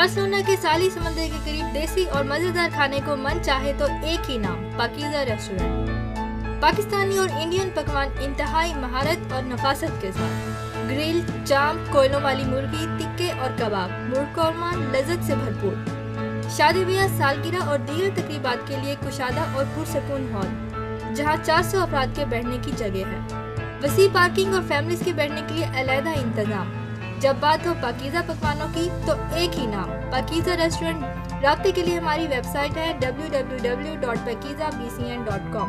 Barcelona के साली समंदर के करीब देसी और मजेदार खाने को मन चाहे तो एक ही नाम, पाकीज़ा रेस्टोरेंट। पाकिस्तानी और इंडियन पकवान इंतहाई महारत और नफासत के साथ ग्रिल, चाम, कोयलों वाली मुर्गी, टिक्के और कबाब, मुर्ग-कौरमा लज्जत से भरपूर। शादी ब्याह, सालगिरह और दीगर तकरीबात के लिए कुशादा और पुरसकून हॉल, जहां 400 अफराद के बैठने की जगह है। वसी पार्किंग और फैमिलीज के बैठने के लिए अलहदा इंतजाम। जब बात हो पाकीज़ा पकवानों की तो एक ही नाम, पाकीज़ा रेस्टोरेंट। राब्ते के लिए हमारी वेबसाइट है www.pakizabcn.com।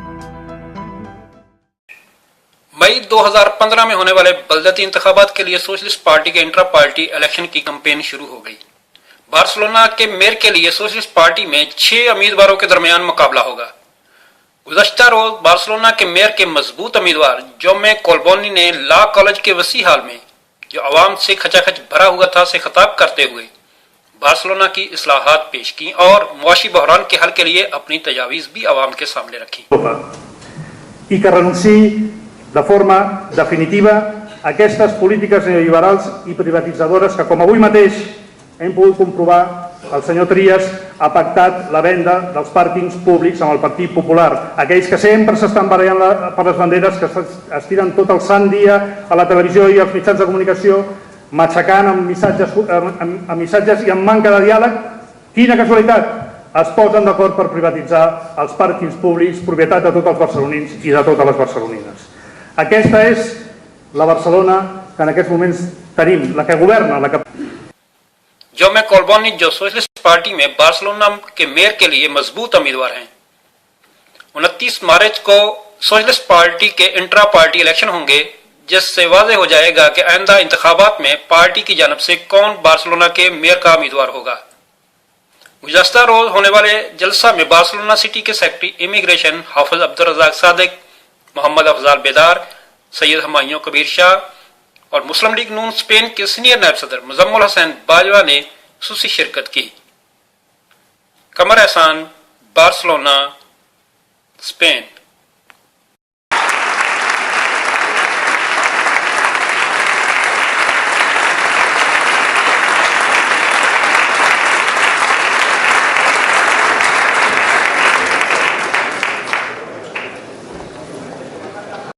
मई 2015 में होने वाले बलदती इंतखाबात के लिए सोशलिस्ट पार्टी के इंट्रा पार्टी इलेक्शन की कैंपेन शुरू हो गई। बार्सिलोना के मेयर के लिए सोशलिस्ट पार्टी में 6 उम्मीदवारों के दरमियान मुकाबला होगा। गुज़श्ता रोज बार्सिलोना के मेयर के मजबूत उम्मीदवार जोमे कोल्बोनी ने लॉ कॉलेज के वसी हाल में जो आवाम से खचाखच भरा हुआ था से खिताब करते हुए बार्सिलोना की इस्लाहात पेश की और मुआशी बहरान के हल के लिए अपनी तजावीज़ भी आवाम के सामने रखी। I que renunciï de forma definitiva a aquestes polítiques neoliberals i privatitzadores que, com avui mateix hem pogut comprovar, el senyor Trias ha pactat la venda dels pàrquings públics amb el Partit Popular, aquells que sempre s'estan barallant per les banderes, que es tiren tot el sant dia a la televisió i als mitjans de comunicació matxacant amb missatges i amb manca de diàleg. Quina casualitat! Es posen d'acord per privatitzar els pàrquings públics, propietat de tots els barcelonins i de totes les barcelonines. Aquesta és la Barcelona que en aquests moments tenim, la que governa, la que... जोमे कोल्बोनी जो socialist party में Barcelona के mayor के लिए मजबूत उम्मीदवार हैं। 29 मार्च को socialist party के इंट्रा पार्टी इलेक्शन होंगे, जिससे वाज़ेह हो जाएगा कि आइंदा इंतखाबात में पार्टी की जानब से कौन बार्सिलोना के मेयर का उम्मीदवार होगा। गुज़श्ता रोज होने वाले जलसा में बार्सिलोना सिटी के सेक्रेटरी इमिग्रेशन हाफिज अब्दुल रज़ाक सादिक, मोहम्मद अफजाल बेदार, सैयद हुमायूं कबीर शाह और मुस्लिम लीग नून स्पेन के सीनियर नायब सदर मुजम्मुल हसन बाजवा ने खुसूसी शिरकत की। कमर एहसान, बार्सिलोना, स्पेन।